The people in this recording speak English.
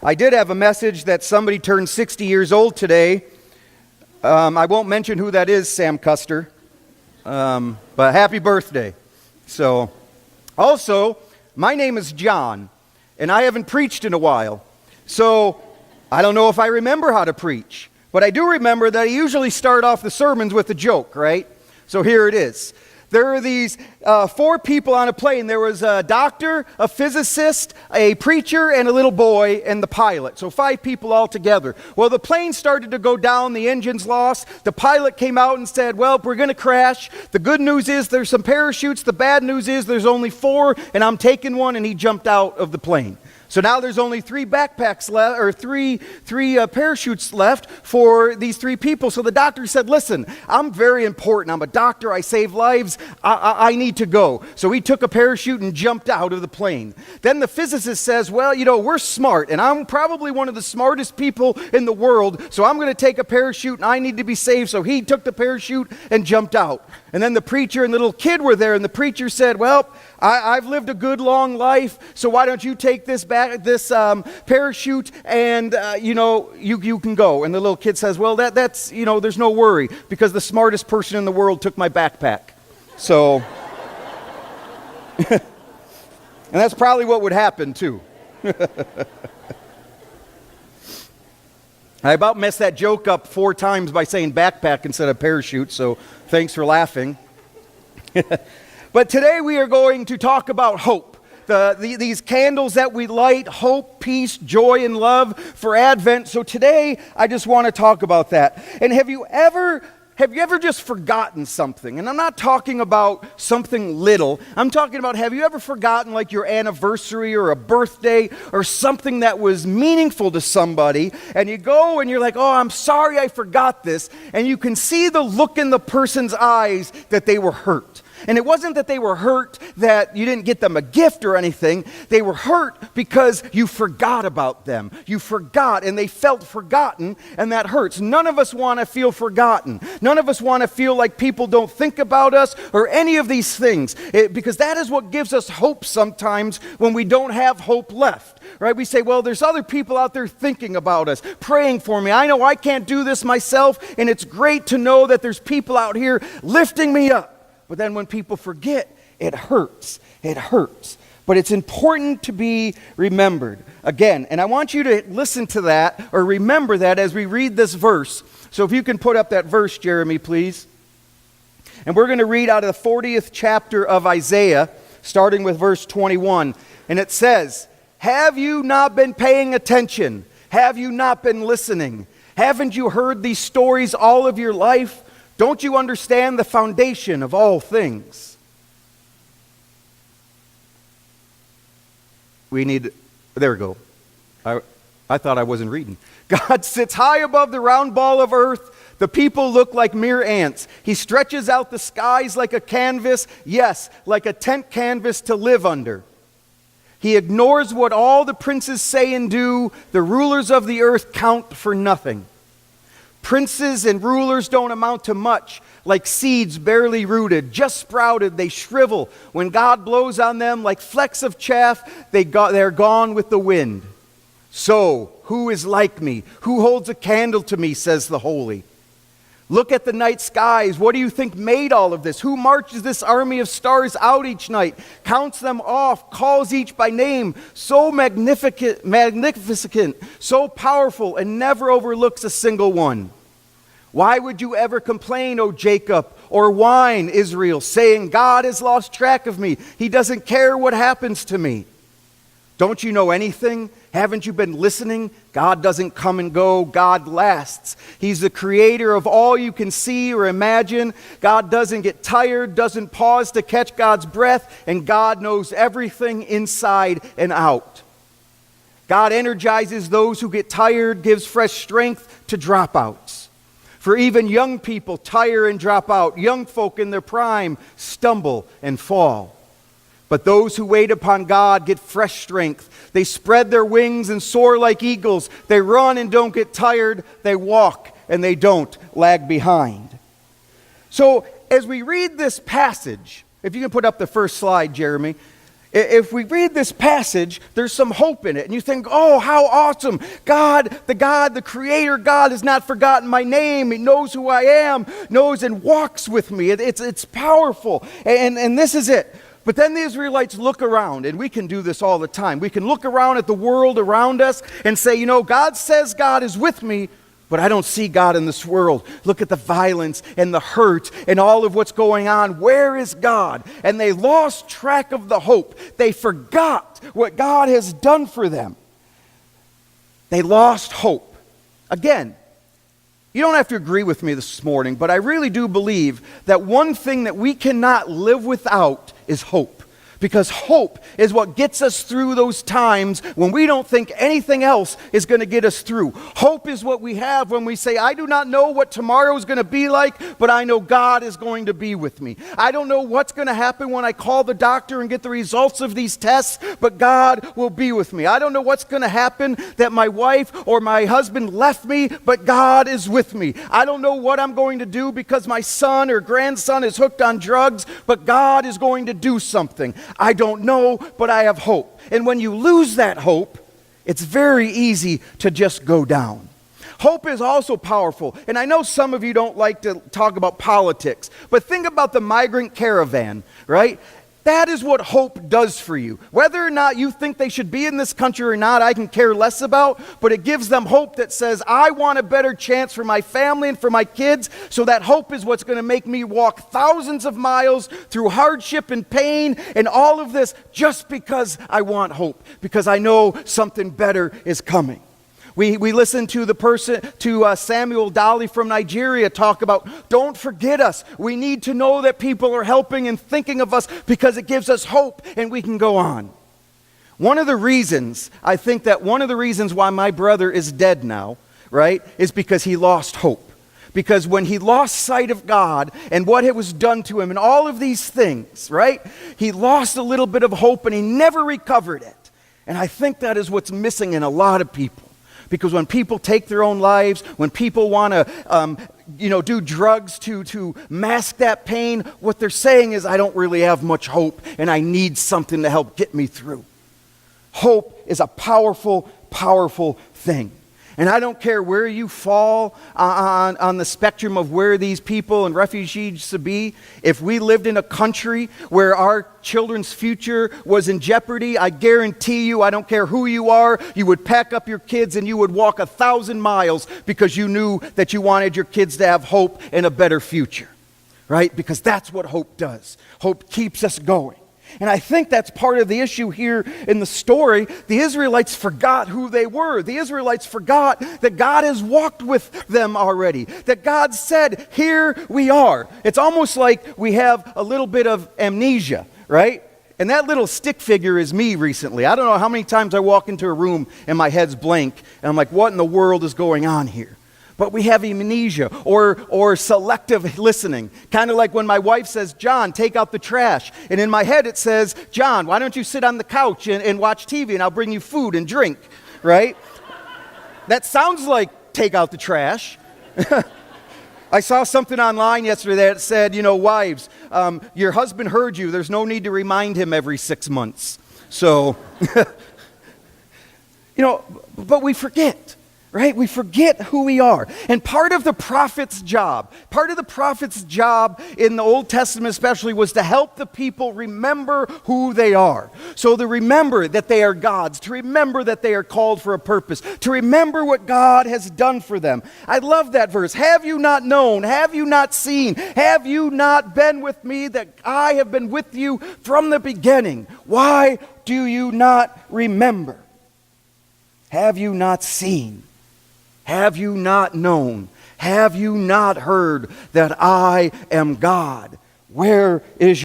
I did have a message that somebody turned 60 years old today. I won't mention who that is, Sam Custer, but happy birthday. So, also, my name is John, and I haven't preached in a while. So, I don't know if I remember how to preach, but I do remember that I usually start off the sermons with a joke, right? So here it is. There are these 4 people on a plane. There was a doctor, a physicist, a preacher, and a little boy, and the pilot. So 5 people all together. Well, the plane started to go down. The engines lost. The pilot came out and said, well, we're going to crash. The good news is there's some parachutes. The bad news is there's only 4, and I'm taking one, and he jumped out of the plane. So now there's only 3 backpacks left, or three parachutes left for these 3 people. So the doctor said, listen, I'm very important. I'm a doctor. I save lives. I need to go. So he took a parachute and jumped out of the plane. Then the physicist says, well, we're smart, and I'm probably one of the smartest people in the world, so I'm going to take a parachute, and I need to be saved. So he took the parachute and jumped out. And then the preacher and the little kid were there, and the preacher said, well, I've lived a good long life, so why don't you take this parachute and, you can go. And the little kid says, well, that's there's no worry, because the smartest person in the world took my backpack. So, and that's probably what would happen, too. I about messed that joke up 4 times by saying backpack instead of parachute, so thanks for laughing. But today we are going to talk about hope. These candles that we light, hope, peace, joy, and love for Advent. So today I just want to talk about that. And have you ever just forgotten something? And I'm not talking about something little. I'm talking about, have you ever forgotten like your anniversary or a birthday or something that was meaningful to somebody? And you go and you're like, oh, I'm sorry I forgot this. And you can see the look in the person's eyes that they were hurt. And it wasn't that they were hurt that you didn't get them a gift or anything. They were hurt because you forgot about them. You forgot, and they felt forgotten, and that hurts. None of us want to feel forgotten. None of us want to feel like people don't think about us or any of these things, because that is what gives us hope sometimes when we don't have hope left. Right? We say, well, there's other people out there thinking about us, praying for me. I know I can't do this myself, and it's great to know that there's people out here lifting me up. But then when people forget, it hurts. It hurts. But it's important to be remembered. Again, and I want you to listen to that or remember that as we read this verse. So if you can put up that verse, Jeremy, please. And we're going to read out of the 40th chapter of Isaiah, starting with verse 21. And it says, have you not been paying attention? Have you not been listening? Haven't you heard these stories all of your life? Don't you understand the foundation of all things? There we go. I thought I wasn't reading. God sits high above the round ball of earth. The people look like mere ants. He stretches out the skies like a canvas, yes, like a tent canvas to live under. He ignores what all the princes say and do. The rulers of the earth count for nothing. Princes and rulers don't amount to much, like seeds barely rooted, just sprouted, they shrivel. When God blows on them like flecks of chaff, they're gone with the wind. So, who is like me? Who holds a candle to me, says the Holy. Look at the night skies. What do you think made all of this? Who marches this army of stars out each night, counts them off, calls each by name, so magnificent, so powerful, and never overlooks a single one? Why would you ever complain, O Jacob, or whine, Israel, saying, God has lost track of me. He doesn't care what happens to me. Don't you know anything? Haven't you been listening? God doesn't come and go. God lasts. He's the creator of all you can see or imagine. God doesn't get tired, doesn't pause to catch God's breath, and God knows everything inside and out. God energizes those who get tired, gives fresh strength to dropouts. For even young people tire and drop out. Young folk in their prime stumble and fall. But those who wait upon God get fresh strength. They spread their wings and soar like eagles. They run and don't get tired. They walk and they don't lag behind. So as we read this passage, if you can put up the first slide, Jeremy, If we read this passage, there's some hope in it. And you think, oh, how awesome. God, the Creator God has not forgotten my name. He knows who I am, knows and walks with me. It's powerful. And this is it. But then the Israelites look around, and we can do this all the time. We can look around at the world around us and say, you know, God says God is with me, but I don't see God in this world. Look at the violence and the hurt and all of what's going on. Where is God? And they lost track of the hope. They forgot what God has done for them. They lost hope. Again, you don't have to agree with me this morning, but I really do believe that one thing that we cannot live without is hope. Because hope is what gets us through those times when we don't think anything else is going to get us through. Hope is what we have when we say, I do not know what tomorrow is going to be like, but I know God is going to be with me. I don't know what's going to happen when I call the doctor and get the results of these tests, but God will be with me. I don't know what's going to happen that my wife or my husband left me, but God is with me. I don't know what I'm going to do because my son or grandson is hooked on drugs, but God is going to do something. I don't know, but I have hope. And when you lose that hope, it's very easy to just go down. Hope is also powerful. And I know some of you don't like to talk about politics, but think about the migrant caravan, right? That is what hope does for you. Whether or not you think they should be in this country or not, I can care less about, but it gives them hope that says, I want a better chance for my family and for my kids, so that hope is what's going to make me walk thousands of miles through hardship and pain and all of this just because I want hope, because I know something better is coming. We listened to Samuel Dali from Nigeria talk about, don't forget us. We need to know that people are helping and thinking of us because it gives us hope and we can go on. I think that one of the reasons why my brother is dead now, right, is because he lost hope. Because when he lost sight of God and what it was done to him and all of these things, right, he lost a little bit of hope and he never recovered it. And I think that is what's missing in a lot of people. Because when people take their own lives, when people want to, do drugs to mask that pain, what they're saying is, I don't really have much hope, and I need something to help get me through. Hope is a powerful, powerful thing. And I don't care where you fall on the spectrum of where these people and refugees should be. If we lived in a country where our children's future was in jeopardy, I guarantee you, I don't care who you are, you would pack up your kids and you would walk 1,000 miles because you knew that you wanted your kids to have hope and a better future, right? Because that's what hope does. Hope keeps us going. And I think that's part of the issue here in the story. The Israelites forgot who they were. The Israelites forgot that God has walked with them already. That God said, here we are. It's almost like we have a little bit of amnesia, right? And that little stick figure is me recently. I don't know how many times I walk into a room and my head's blank. And I'm like, what in the world is going on here? But we have amnesia or selective listening. Kind of like when my wife says, John, take out the trash. And in my head it says, John, why don't you sit on the couch and watch TV and I'll bring you food and drink, right? That sounds like take out the trash. I saw something online yesterday that said, wives, your husband heard you. There's no need to remind him every 6 months. So, but we forget. Right? We forget who we are. And part of the prophet's job in the Old Testament especially, was to help the people remember who they are. So to remember that they are God's, to remember that they are called for a purpose, to remember what God has done for them. I love that verse. Have you not known? Have you not seen? Have you not been with me that I have been with you from the beginning? Why do you not remember? Have you not seen? Have you not known? Have you not heard that I am God? Where is